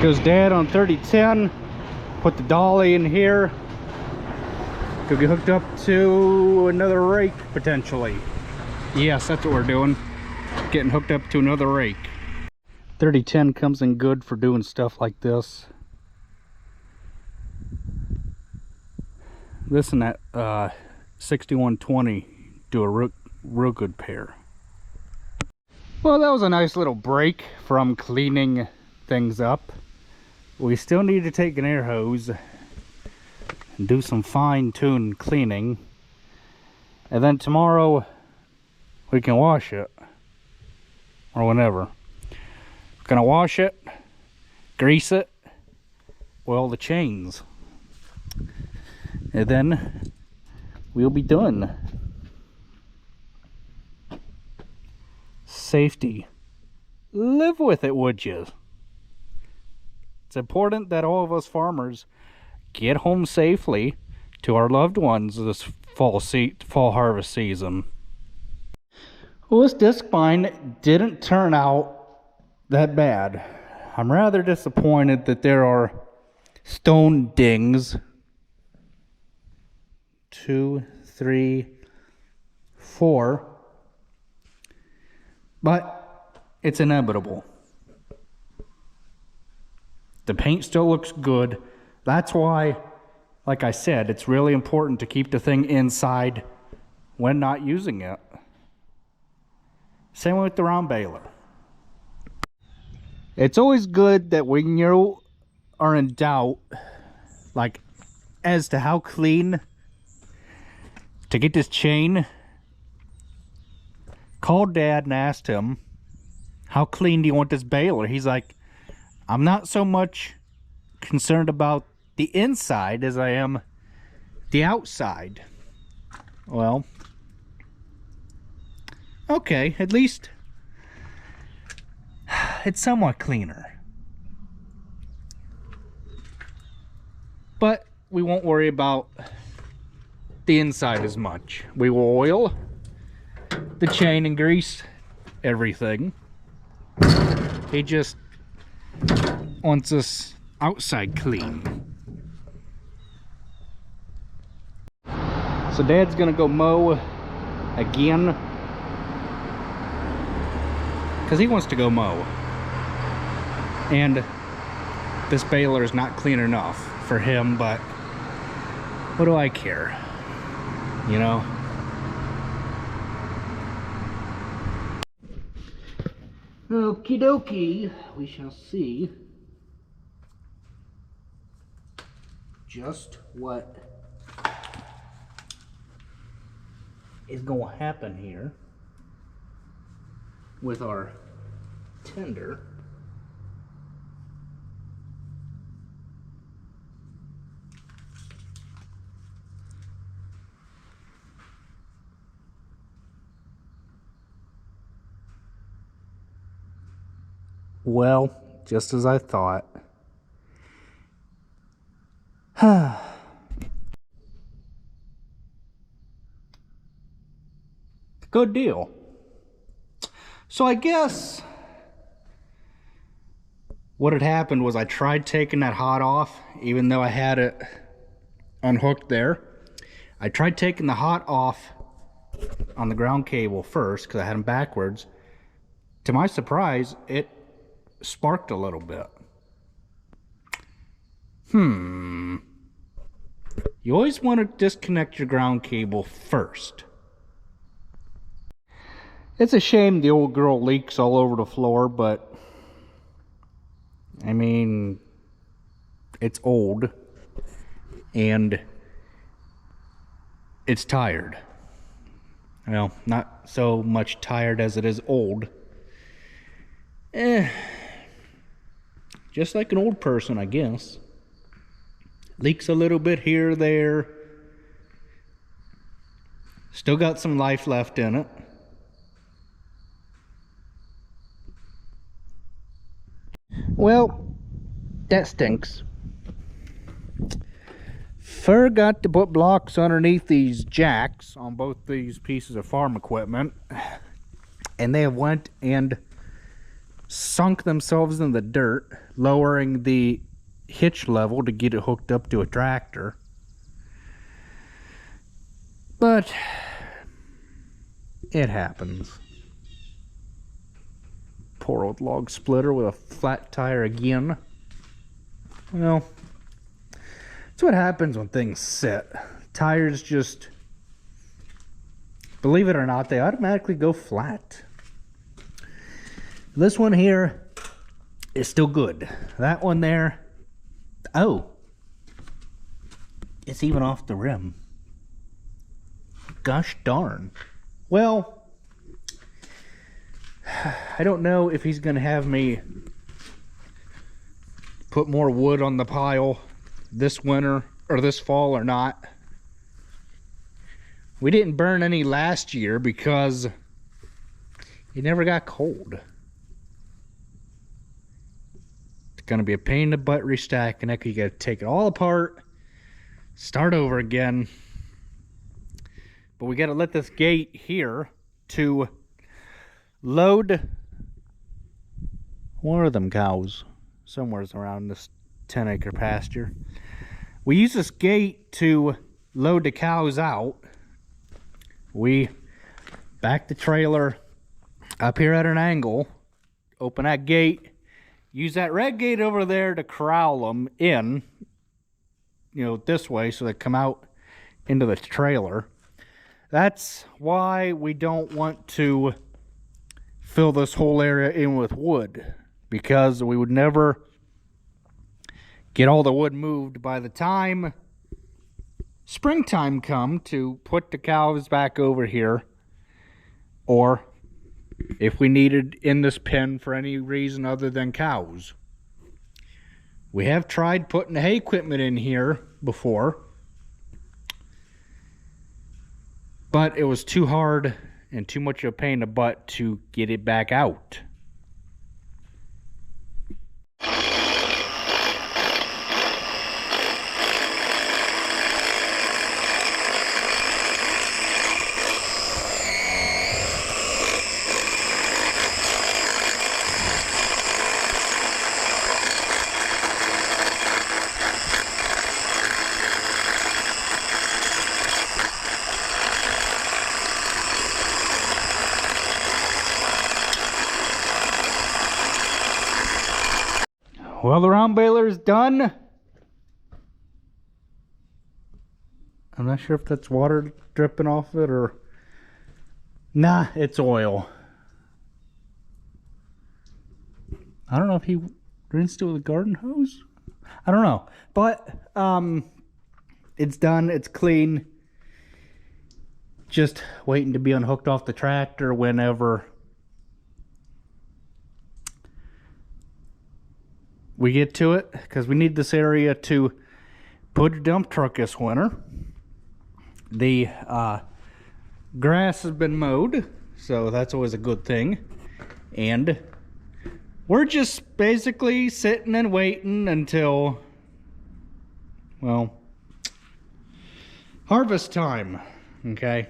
Goes Dad on 3010. Put the dolly in here. Could be hooked up to another rake potentially. Yes, that's what we're doing. Getting hooked up to another rake. 3010 comes in good for doing stuff like this. This and that 6120 do a real good pair. Well, that was a nice little break from cleaning things up. We still need to take an air hose and do some fine-tuned cleaning, and then tomorrow we can wash it, or whenever. We're gonna wash it, grease it, oil the chains, and then we'll be done. Safety. Live with it, would you? It's important that all of us farmers get home safely to our loved ones this fall harvest season. Well, this disc bind didn't turn out that bad. I'm rather disappointed that there are stone dings. 2, 3, 4. But it's inevitable. The paint still looks good. That's why, like I said, it's really important to keep the thing inside when not using it. Same with the round baler. It's always good that when you are in doubt, like as to how clean to get this chain, call Dad and asked him, how clean do you want this baler? He's like, I'm not so much concerned about the inside as I am the outside. Well, okay, at least it's somewhat cleaner. But we won't worry about the inside as much. We will oil the chain and grease everything. He just wants us outside clean. So Dad's gonna go mow again because he wants to go mow, and this baler is not clean enough for him, but what do I care, you know? Okie dokie, we shall see just what is going to happen here with our tender. Well, just as I thought. Good deal. So I guess what had happened was I tried taking that hot off, even though I had it unhooked there. I tried taking the hot off on the ground cable first because I had them backwards. To my surprise, it sparked a little bit. You always want to disconnect your ground cable first. It's a shame the old girl leaks all over the floor, but I mean, it's old and it's tired. Well, not so much tired as it is old. Just like an old person, I guess. Leaks a little bit here or there. Still got some life left in it. Well, that stinks. Forgot to put blocks underneath these jacks on both these pieces of farm equipment, and they have went and sunk themselves in the dirt, lowering the hitch level to get it hooked up to a tractor. But it happens. Poor old log splitter with a flat tire again. Well, that's what happens when things sit. Tires just, believe it or not, they automatically go flat. This one here is still good. That one there, oh, it's even off the rim. Gosh darn. Well, I don't know if he's going to have me put more wood on the pile this winter or this fall or not. We didn't burn any last year because it never got cold. It's going to be a pain in the butt restacking it because you got to take it all apart, start over again. But we got to let this gate here to load. What are them cows? Somewhere's around this 10-acre pasture. We use this gate to load the cows out. We back the trailer up here at an angle, open that gate, use that red gate over there to corral them in, you know, this way so they come out into the trailer. That's why we don't want to fill this whole area in with wood, because we would never get all the wood moved by the time springtime come to put the cows back over here, or if we needed in this pen for any reason other than cows. We have tried putting hay equipment in here before, but it was too hard and too much of a pain in the butt to get it back out. Well, the round baler is done. I'm not sure if that's water dripping off it or... Nah, it's oil. I don't know if he rinsed it with a garden hose. I don't know. But it's done. It's clean. Just waiting to be unhooked off the tractor whenever we get to it, because we need this area to put a dump truck this winter. The grass has been mowed, so that's always a good thing. And we're just basically sitting and waiting until, well, harvest time, okay?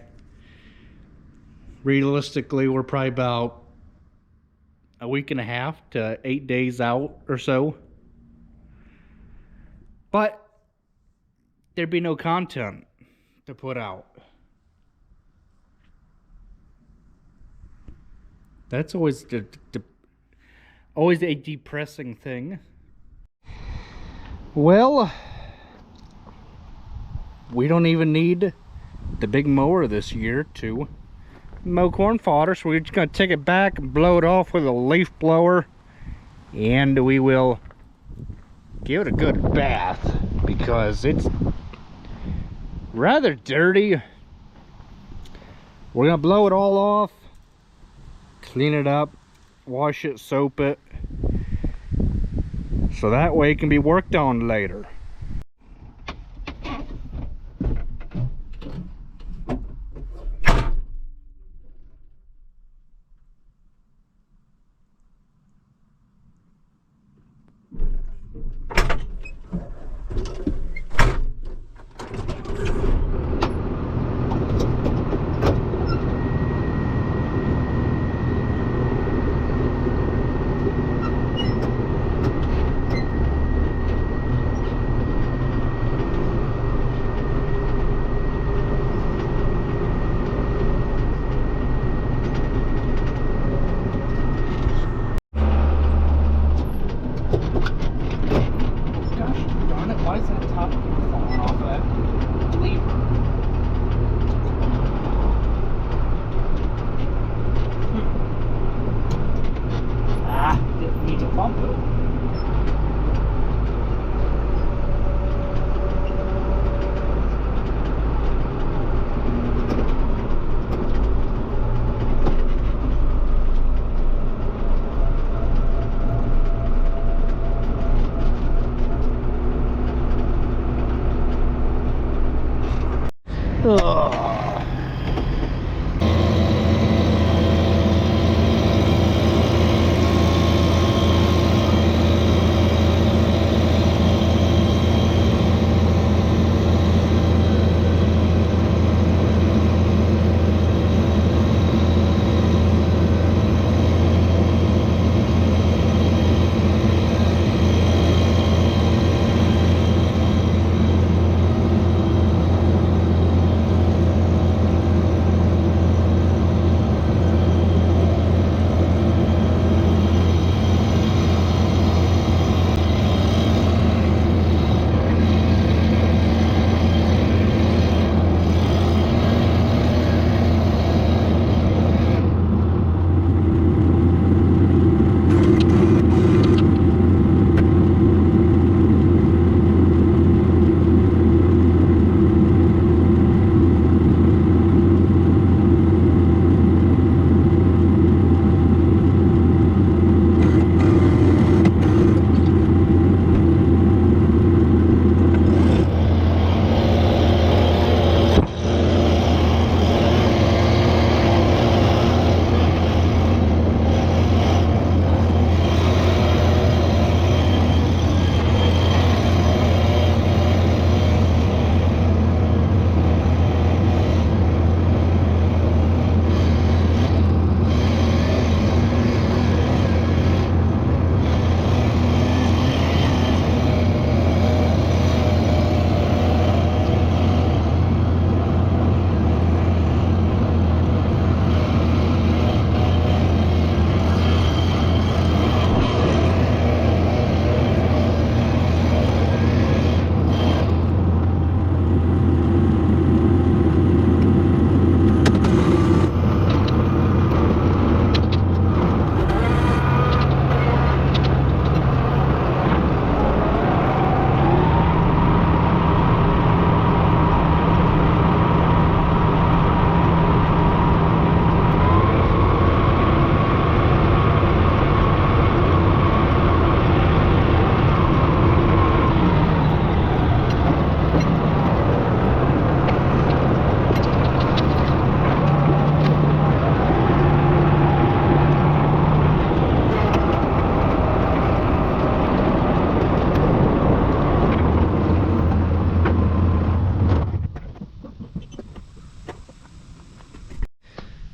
Realistically, we're probably about a week and a half to 8 days out or so. But there'd be no content to put out. That's always always a depressing thing. Well, we don't even need the big mower this year to mow corn fodder, so we're just going to take it back and blow it off with a leaf blower, and we will give it a good bath because it's rather dirty. We're going to blow it all off, clean it up, wash it, soap it, so that way it can be worked on later.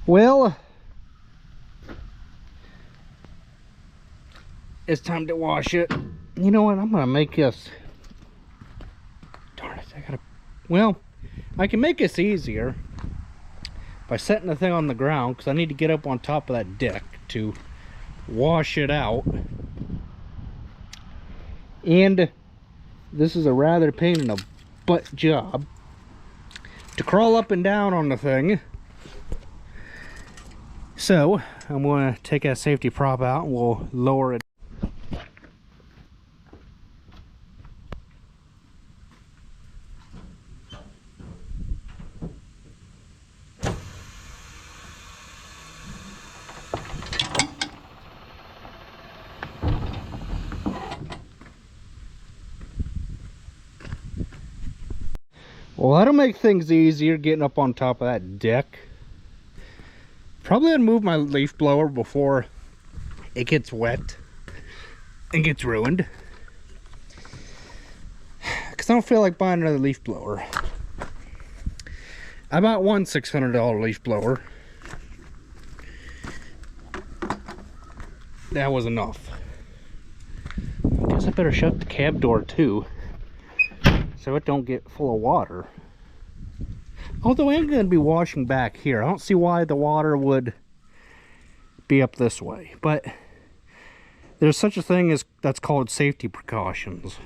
Well, it's time to wash it. You know what? I'm gonna make this. Darn it! Well, I can make this easier by setting the thing on the ground, because I need to get up on top of that deck to wash it out. And this is a rather pain in the butt job to crawl up and down on the thing. So I'm going to take that safety prop out and we'll lower it. Well, that'll make things easier getting up on top of that deck. Probably gonna move my leaf blower before it gets wet and gets ruined, because I don't feel like buying another leaf blower. I bought one $600 leaf blower. That was enough. I guess I better shut the cab door too, so it don't get full of water. Although I am going to be washing back here. I don't see why the water would be up this way. But there's such a thing as that's called safety precautions.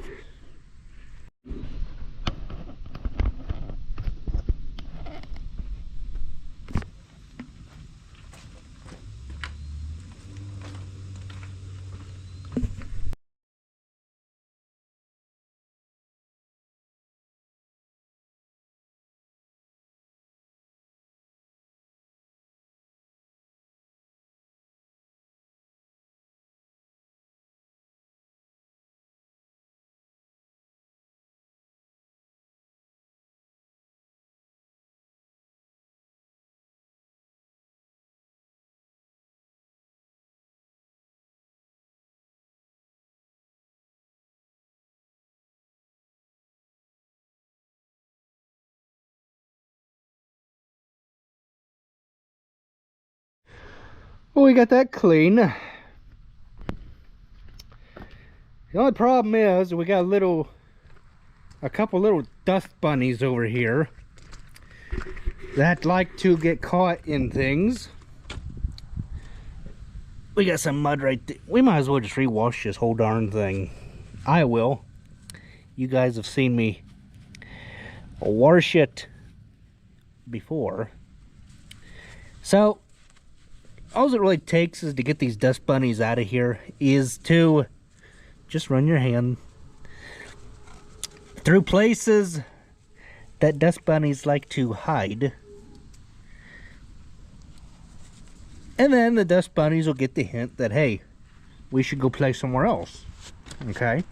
Well, we got that clean. The only problem is we got a couple little dust bunnies over here that like to get caught in things. We got some mud right there. We might as well just rewash this whole darn thing. I will. You guys have seen me wash it before. So all it really takes is to get these dust bunnies out of here is to just run your hand through places that dust bunnies like to hide. And then the dust bunnies will get the hint that, hey, we should go play somewhere else. Okay?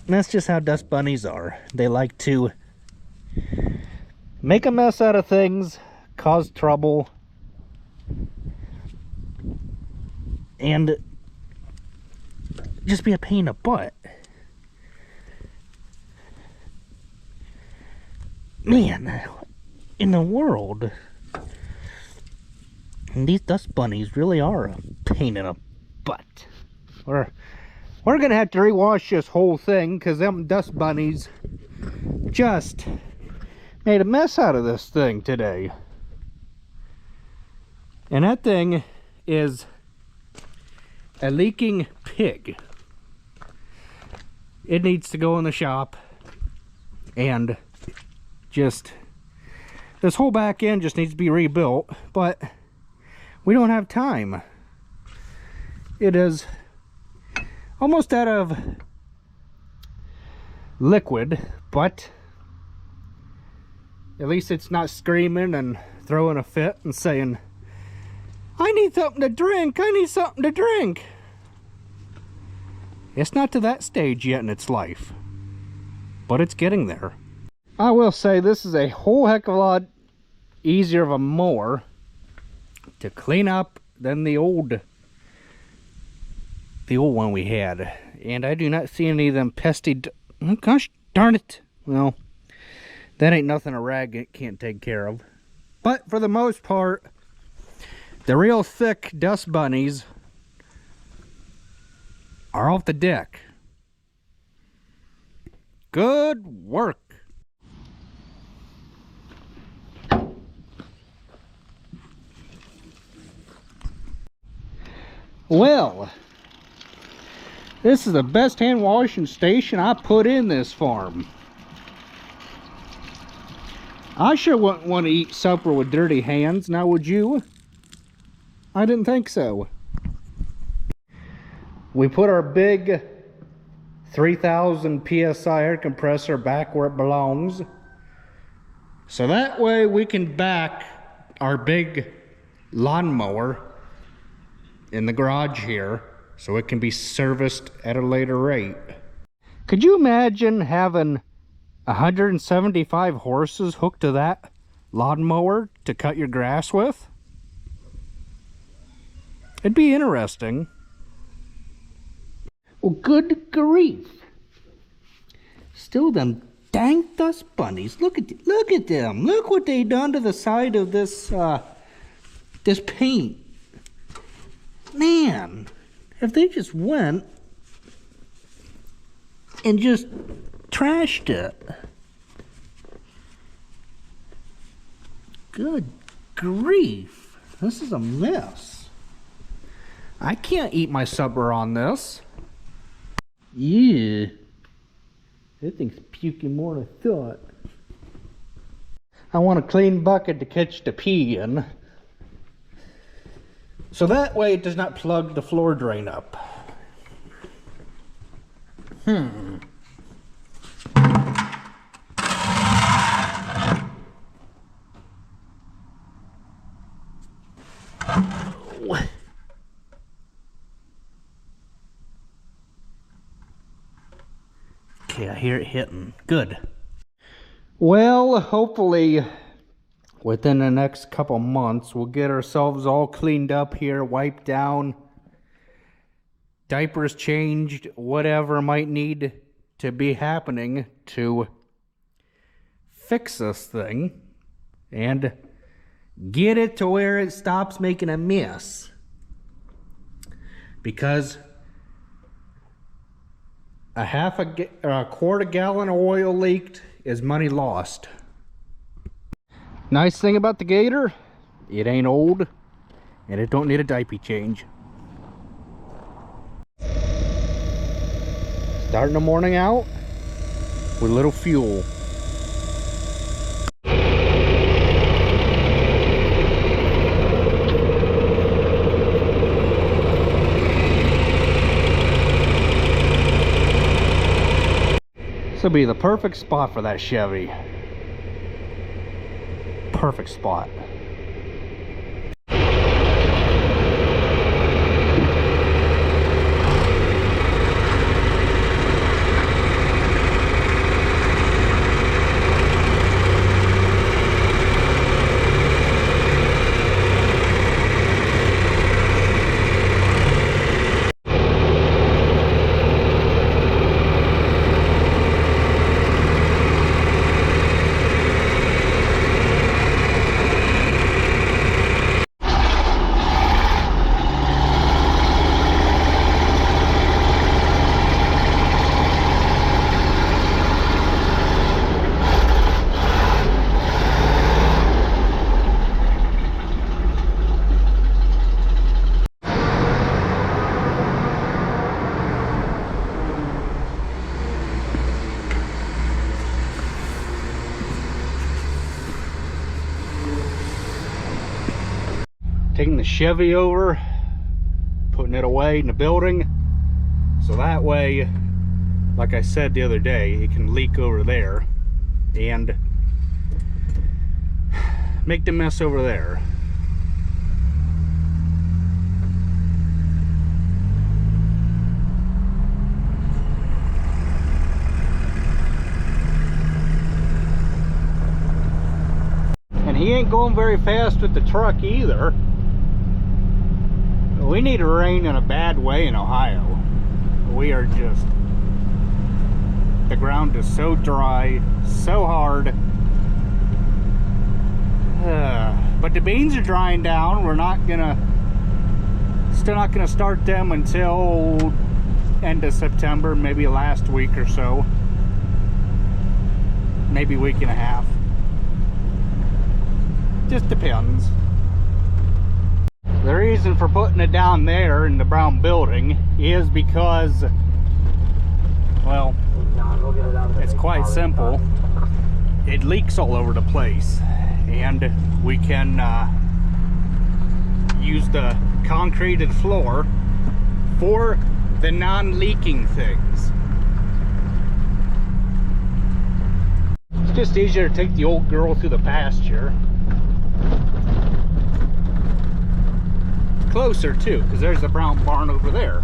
And that's just how dust bunnies are. They like to make a mess out of things, cause trouble, and just be a pain in the butt. Man, in the world, these dust bunnies really are a pain in the butt. We're gonna have to rewash this whole thing because them dust bunnies just made a mess out of this thing today. And that thing is a leaking pig. It needs to go in the shop, and just this whole back end just needs to be rebuilt, but we don't have time. It is almost out of liquid, but at least it's not screaming and throwing a fit and saying, I need something to drink, I need something to drink. It's not to that stage yet in its life, but it's getting there. I will say this is a whole heck of a lot easier of a mower to clean up than the old one we had. And I do not see any of them pesky, oh gosh darn it. Well, that ain't nothing a rag can't take care of. But for the most part, the real thick dust bunnies are off the deck. Good work. Well, this is the best hand washing station I put in this farm. I sure wouldn't want to eat supper with dirty hands, now would you? I didn't think so. We put our big 3,000 PSI air compressor back where it belongs. So that way we can back our big lawnmower in the garage here so it can be serviced at a later rate. Could you imagine having 175 horses hooked to that lawnmower to cut your grass with? It'd be interesting. Well, good grief. Still them dang dust bunnies. Look at them. Look what they done to the side of this this paint. Man, if they just went and just trashed it. Good grief. This is a mess. I can't eat my supper on this. Yeah. That thing's puking more than I thought. I want a clean bucket to catch the pee in, so that way it does not plug the floor drain up. Okay, I hear it hitting. Good. Well, hopefully within the next couple months we'll get ourselves all cleaned up here, wiped down, diapers changed, whatever might need to be happening to fix this thing and get it to where it stops making a mess. Because a quarter gallon of oil leaked is money lost. Nice thing about the Gator, it ain't old and it don't need a diaper change. Starting the morning out with a little fuel. This will be the perfect spot for that Chevy. Perfect spot. Taking the Chevy over, putting it away in the building, so that way, like I said the other day, it can leak over there and make the mess over there. And he ain't going very fast with the truck either. We need rain in a bad way in Ohio. We are just, the ground is so dry, so hard. the beans are drying down. We're not gonna, still not gonna start them until end of September, maybe last week or so. Maybe week and a half. Just depends. The reason for putting it down there in the brown building is because, well, it's quite simple. It leaks all over the place, and we can use the concreted floor for the non-leaking things. It's just easier to take the old girl through the pasture. Closer too, because there's a brown barn over there.